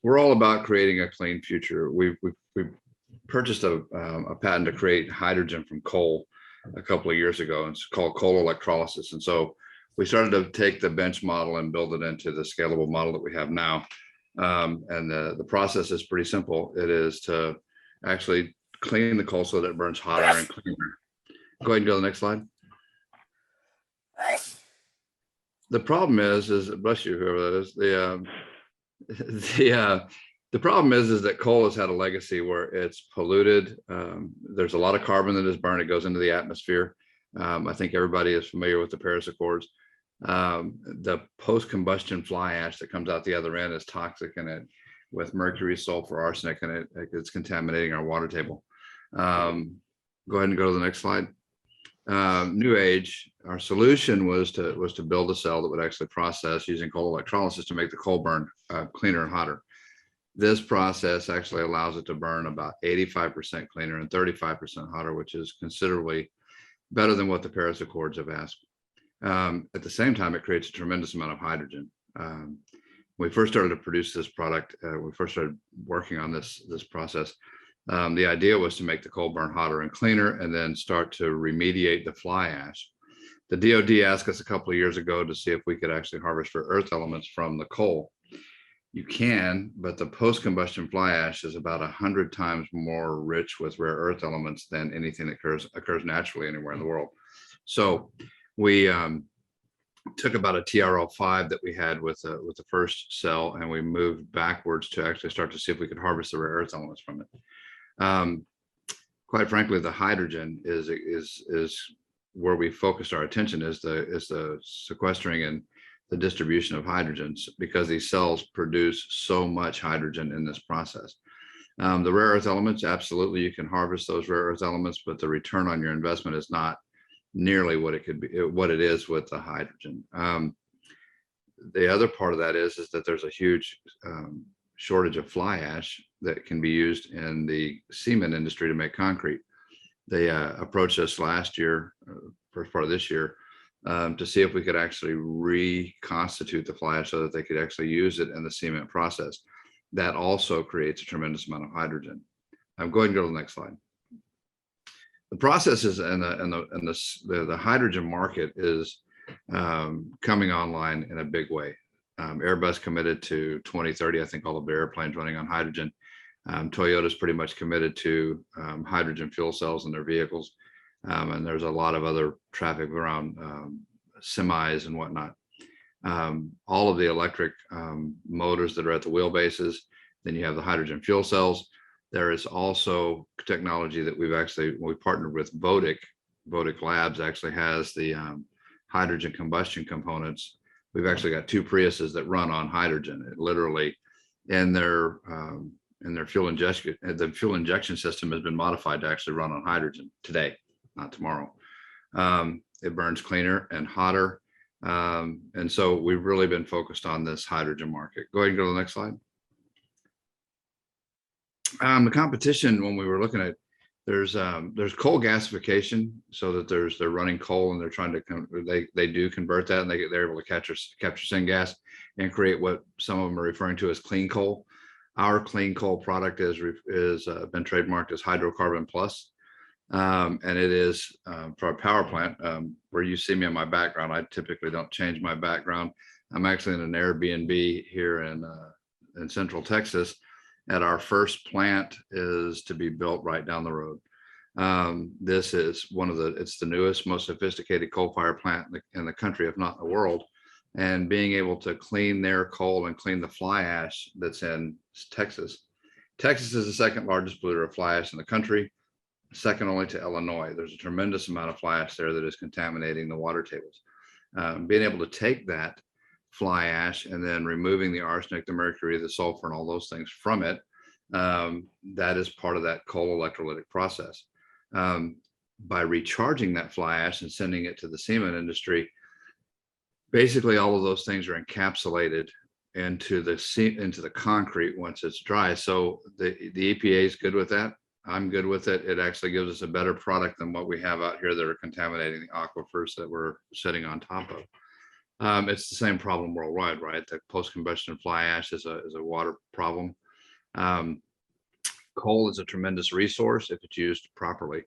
we're all about creating a clean future. We purchased a patent to create hydrogen from coal a couple of years ago. And it's called coal electrolysis. And so we started to take the bench model and build it into the scalable model that we have now. And the process is pretty simple. It is to actually clean the coal so that it burns hotter and cleaner. Go ahead and go to the next slide. The problem is bless you, whoever that is, the problem is that coal has had a legacy where it's polluted. There's a lot of carbon that is burned. It goes into the atmosphere. I think everybody is familiar with the Paris Accords. The post-combustion fly ash that comes out the other end is toxic in it, with mercury, sulfur, arsenic, and it's contaminating our water table. Go ahead and go to the next slide. New Age, our solution was to build a cell that would actually process using coal electrolysis to make the coal burn cleaner and hotter. This process actually allows it to burn about 85% cleaner and 35% hotter, which is considerably better than what the Paris Accords have asked. At the same time, it creates a tremendous amount of hydrogen. When we first started to produce this product, we first started working on this process. The idea was to make the coal burn hotter and cleaner, and then start to remediate the fly ash. The DoD asked us a couple of years ago to see if we could actually harvest rare earth elements from the coal. You can, but the post-combustion fly ash is about 100 times more rich with rare earth elements than anything that occurs naturally anywhere in the world. So we took about a TRL5 that we had with the first cell, and we moved backwards to actually start to see if we could harvest the rare earth elements from it. Quite frankly, the hydrogen is where we focused our attention, is the sequestering and the distribution of hydrogens, because these cells produce so much hydrogen in this process. The rare earth elements, absolutely, you can harvest those rare earth elements, but the return on your investment is not nearly what it could be, what it is with the hydrogen. The other part of that is that there's a huge shortage of fly ash that can be used in the cement industry to make concrete. They approached us last year, first part of this year, to see if we could actually reconstitute the fly ash so that they could actually use it in the cement process. That also creates a tremendous amount of hydrogen. I'm going to go to the next slide. The processes and the hydrogen market is coming online in a big way. Airbus committed to 2030. I think all of the airplanes running on hydrogen. Toyota's pretty much committed to hydrogen fuel cells in their vehicles. And there's a lot of other traffic around semis and whatnot. All of the electric motors that are at the wheelbases. Then you have the hydrogen fuel cells. There is also technology that we partnered with Bodic. Bodic Labs actually has the hydrogen combustion components. We've actually got 2 Priuses that run on hydrogen. It literally, in their fuel injection, the fuel injection system has been modified to actually run on hydrogen today, not tomorrow. It burns cleaner and hotter. And so we've really been focused on this hydrogen market. Go ahead and go to the next slide. The competition, when we were looking at, there's coal gasification, so that they're running coal and they're trying to they do convert that, and they're able to capture syngas and create what some of them are referring to as clean coal. Our clean coal product is been trademarked as Hydrocarbon Plus, and it is for a power plant. Where you see me in my background, I typically don't change my background. I'm actually in an Airbnb here in Central Texas. And our first plant is to be built right down the road. This is it's the newest, most sophisticated coal-fired plant in the country, if not in the world. And being able to clean their coal and clean the fly ash that's in Texas. Texas is the second largest polluter of fly ash in the country, second only to Illinois. There's a tremendous amount of fly ash there that is contaminating the water tables. Being able to take that fly ash and then removing the arsenic, the mercury, the sulfur, and all those things from it, that is part of that coal electrolytic process. By recharging that fly ash and sending it to the cement industry, basically all of those things are encapsulated into the concrete once it's dry. So the EPA is good with that. I'm good with it. It actually gives us a better product than what we have out here that are contaminating the aquifers that we're sitting on top of. It's the same problem worldwide, right? The post-combustion fly ash is a water problem. Um, coal is a tremendous resource if it's used properly.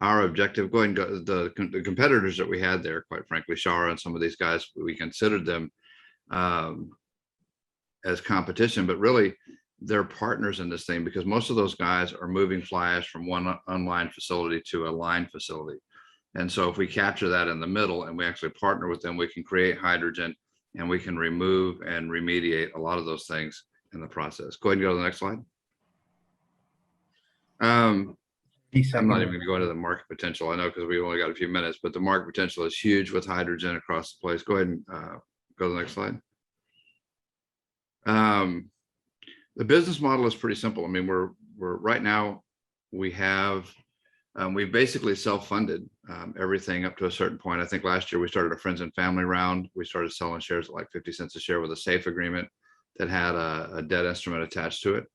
Our objective, go ahead and go, the competitors that we had there, quite frankly, Shara and some of these guys, we considered them as competition, but really they're partners in this thing, because most of those guys are moving fly ash from one unlined facility to a lined facility. And so if we capture that in the middle and we actually partner with them, we can create hydrogen and we can remove and remediate a lot of those things in the process. Go ahead and go to the next slide. I'm not even going to go into the market potential. I know, because we only got a few minutes, but the market potential is huge with hydrogen across the place. Go ahead and go to the next slide. The business model is pretty simple. I mean, we're right now, we have we've basically self-funded everything up to a certain point. I think last year we started a friends and family round. We started selling shares at like 50 cents a share with a safe agreement that had a debt instrument attached to it.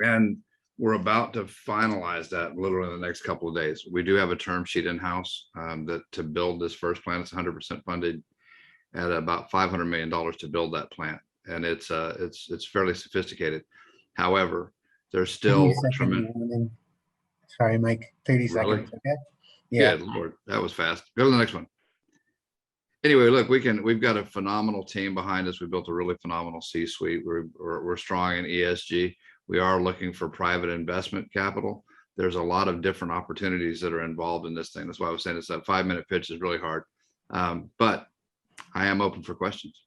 And we're about to finalize that literally in the next couple of days. We do have a term sheet in-house that to build this first plant. It's 100% funded at about $500 million to build that plant. And it's fairly sophisticated. However, there's still sorry, Mike, 30 seconds. Okay. Yeah. Good Lord, that was fast. Go to the next one. Anyway, look, we've got a phenomenal team behind us. We built a really phenomenal C-suite. We're strong in ESG. We are looking for private investment capital. There's a lot of different opportunities that are involved in this thing. That's why I was saying it's that 5-minute pitch is really hard. But I am open for questions.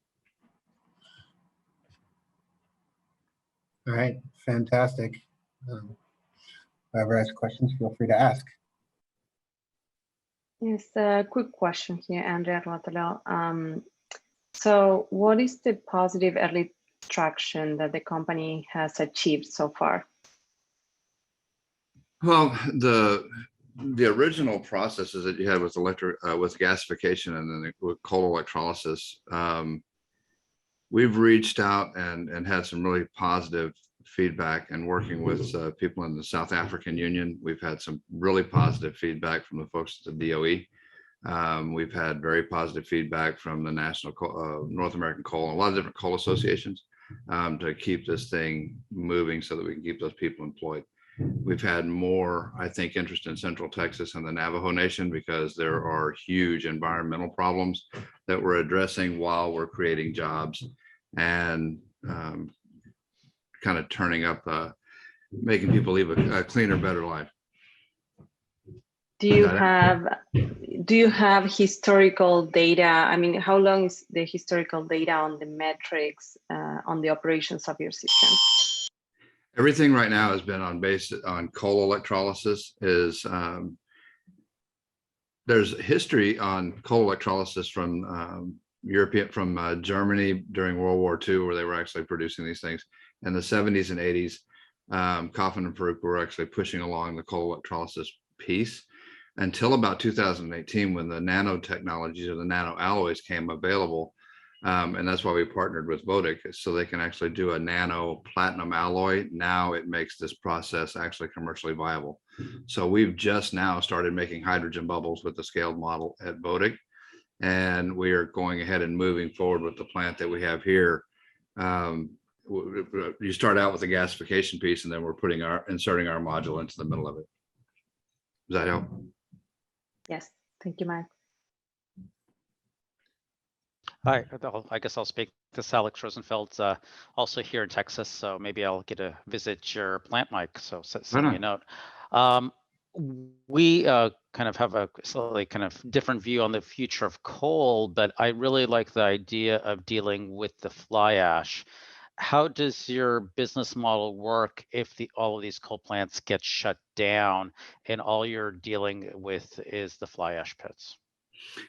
All right, fantastic. Whoever has questions, feel free to ask. Yes, a quick question here, Andrea Rotterdam. So what is the positive early traction that the company has achieved so far? Well, the original processes that you had with with gasification and then with coal electrolysis, we've reached out and had some really positive feedback, and working with people in the South African Union. We've had some really positive feedback from the folks at the DOE. We've had very positive feedback from the National North American Coal and a lot of different coal associations to keep this thing moving so that we can keep those people employed. We've had more, I think, interest in Central Texas and the Navajo Nation, because there are huge environmental problems that we're addressing while we're creating jobs and kind of turning up, making people live a cleaner, better life. Do you have historical data? I mean, how long is the historical data on the metrics on the operations of your system? Everything right now has been based on coal electrolysis. There's history on coal electrolysis from Germany during World War II, where they were actually producing these things. In the 70s and 80s, Coffin and Farouk were actually pushing along the coal electrolysis piece until about 2018, when the nanotechnologies or the nano alloys came available. And that's why we partnered with Vodic, so they can actually do a nano platinum alloy. Now it makes this process actually commercially viable. So we've just now started making hydrogen bubbles with the scaled model at Vodic, and we are going ahead and moving forward with the plant that we have here. You start out with the gasification piece, and then we're inserting our module into the middle of it. Does that help? Yes, thank you, Mike. Hi, I guess I'll speak. This is Alex Rosenfeld, also here in Texas, so maybe I'll get to visit your plant, Mike, so send me a note. We kind of have a slightly kind of different view on the future of coal, but I really like the idea of dealing with the fly ash. How does your business model work if all of these coal plants get shut down and all you're dealing with is the fly ash pits?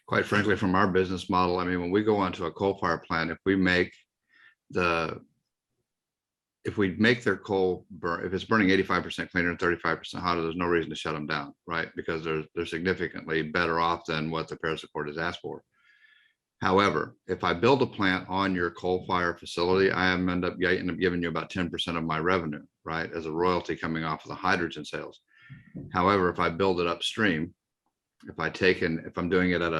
Quite frankly, from our business model, I mean, when we go onto a coal fire plant, if we make their coal burn, if it's burning 85% cleaner and 35% hotter, there's no reason to shut them down, right? Because they're significantly better off than what the Paris Accord has asked for. However, if I build a plant on your coal fire facility, I end up giving you about 10% of my revenue, right, as a royalty coming off of the hydrogen sales. However, if I build it upstream, if I'm doing it at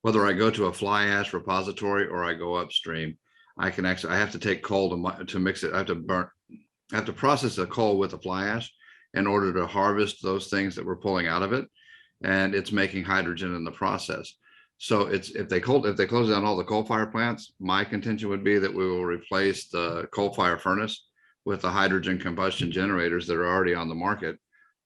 whether I go to a fly ash repository or I go upstream, I have to take coal to mix it. I have to process the coal with the fly ash in order to harvest those things that we're pulling out of it. And it's making hydrogen in the process. So if they close down all the coal fire plants, my contention would be that we will replace the coal fire furnace with the hydrogen combustion generators that are already on the market.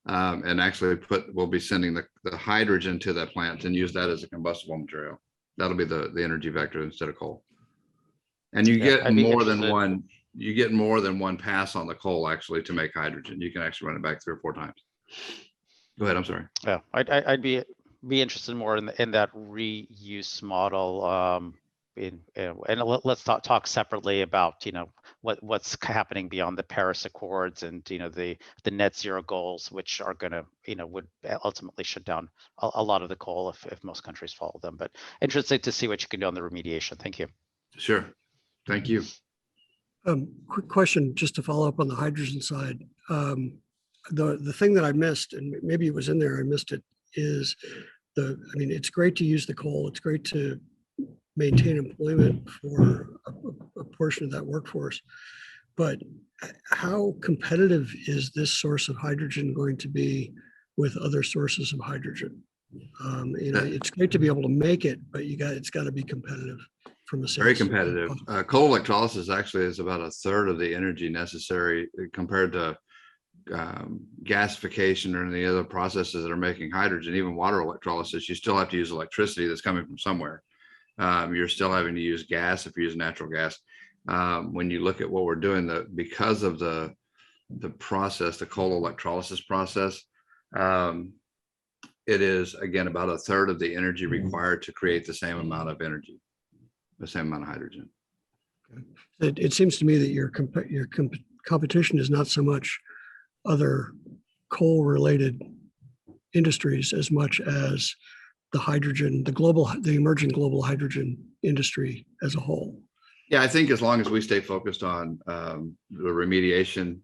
And actually we'll be sending the hydrogen to that plant and use that as a combustible material. That'll be the energy vector instead of coal. And you Yeah, get I'd be more than interested. one, you get more than one pass on the coal actually to make hydrogen. You can actually run it back 3 or 4 times. Go ahead, I'm sorry. Yeah, I'd be interested more in that reuse model. And let's talk separately about what's happening beyond the Paris Accords and the net zero goals, which are going to would ultimately shut down a lot of the coal if most countries follow them. But interesting to see what you can do on the remediation. Thank you. Sure, thank you. Quick question, just to follow up on the hydrogen side. The thing that I missed, and maybe it was in there, I missed it, is I mean, it's great to use the coal. It's great to maintain employment for a portion of that workforce. But how competitive is this source of hydrogen going to be with other sources of hydrogen? It's great to be able to make it, but it's got to be competitive from a Very competitive. Coal electrolysis actually is about 1/3 of the energy necessary compared to gasification or any other processes that are making hydrogen. Even water electrolysis, you still have to use electricity that's coming from somewhere. You're still having to use gas if you use natural gas. When you look at what we're doing, because of the process, the coal electrolysis process, it is again about 1/3 of the energy required to create the same amount of energy, the same amount of hydrogen. It seems to me that your competition is not so much other coal-related industries as much as the hydrogen, the emerging global hydrogen industry as a whole. Yeah, I think as long as we stay focused on the remediation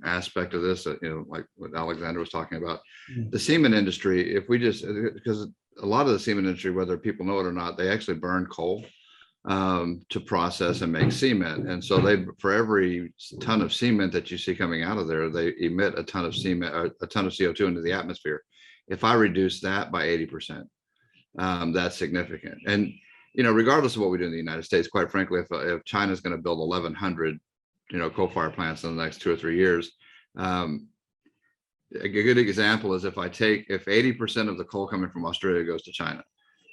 aspect of this, like what Alexander was talking about, the cement industry, because a lot of the cement industry, whether people know it or not, they actually burn coal to process and make cement. And so for every ton of cement that you see coming out of there, they emit a ton of CO2 into the atmosphere. If I reduce that by 80%, that's significant. And, regardless of what we do in the United States, quite frankly, if China's going to build 1,100, coal-fired plants in the next 2 or 3 years, a good example is if 80% of the coal coming from Australia goes to China,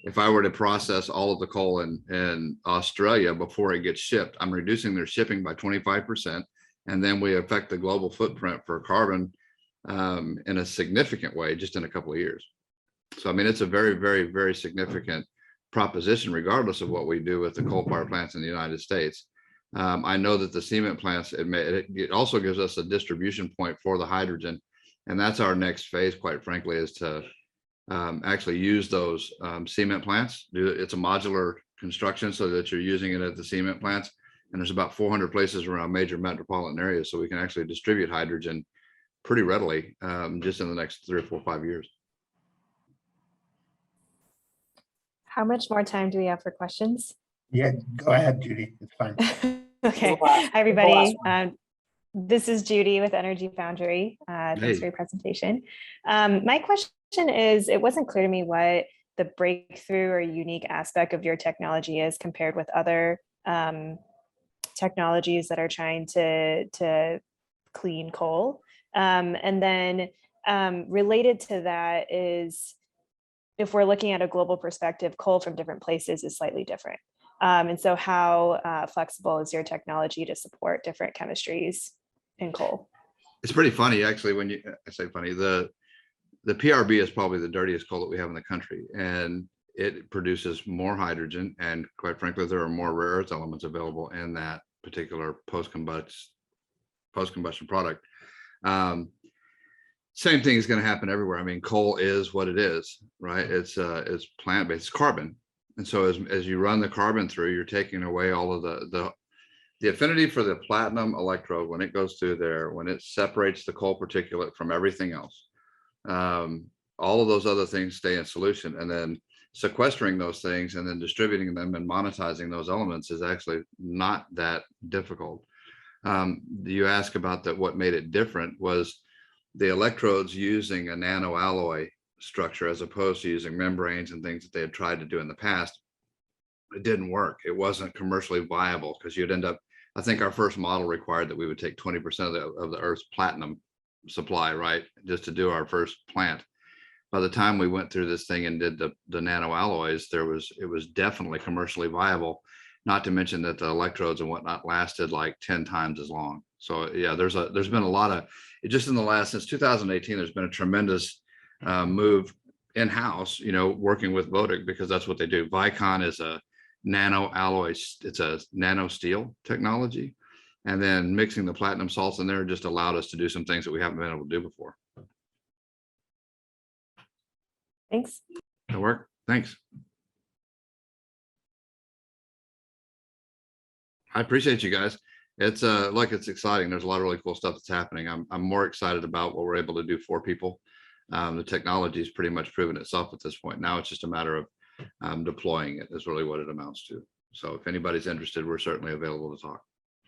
if I were to process all of the coal in Australia before it gets shipped, I'm reducing their shipping by 25%. And then we affect the global footprint for carbon in a significant way, just in a couple of years. So, I mean, it's a very, very, very significant proposition, regardless of what we do with the coal power plants in the United States. I know that the cement plants, it also gives us a distribution point for the hydrogen. And that's our next phase, quite frankly, is to actually use those cement plants. It's a modular construction so that you're using it at the cement plants. And there's about 400 places around major metropolitan areas. So we can actually distribute hydrogen pretty readily just in the next 3 or 4 or 5 years. How much more time do we have for questions? Yeah, go ahead, Judy. It's fine. Okay. Hi, everybody. This is Judy with Energy Foundry. Thanks for your presentation. My question is, it wasn't clear to me what the breakthrough or unique aspect of your technology is compared with other technologies that are trying to clean coal. And then related to that is, if we're looking at a global perspective, coal from different places is slightly different. And so how flexible is your technology to support different chemistries in coal? It's pretty funny, actually, when I say funny, the PRB is probably the dirtiest coal that we have in the country, and it produces more hydrogen. And quite frankly, there are more rare earth elements available in that particular post-combustion product. Same thing is going to happen everywhere. I mean, coal is what it is, right? It's plant-based carbon. And so as you run the carbon through, you're taking away all of the affinity for the platinum electrode when it goes through there, when it separates the coal particulate from everything else. All of those other things stay in solution. And then sequestering those things and then distributing them and monetizing those elements is actually not that difficult. You ask about what made it different was the electrodes using a nanoalloy structure as opposed to using membranes and things that they had tried to do in the past. It didn't work. It wasn't commercially viable because you'd end up, I think our first model required that we would take 20% of the Earth's platinum supply, right, just to do our first plant. By the time we went through this thing and did the nanoalloys, it was definitely commercially viable, not to mention that the electrodes and whatnot lasted like 10 times as long. So yeah, there's been a lot of, just in the last, since 2018, there's been a tremendous move in-house, working with Vodik, because that's what they do. Vicon is a nano alloy, it's a nano steel technology, and then mixing the platinum salts in there just allowed us to do some things that we haven't been able to do before. Thanks. That work? Thanks. I appreciate you guys. It's it's exciting. There's a lot of really cool stuff that's happening. I'm more excited about what we're able to do for people. The technology has pretty much proven itself at this point. Now it's just a matter of deploying it is really what it amounts to. So if anybody's interested, we're certainly available to talk.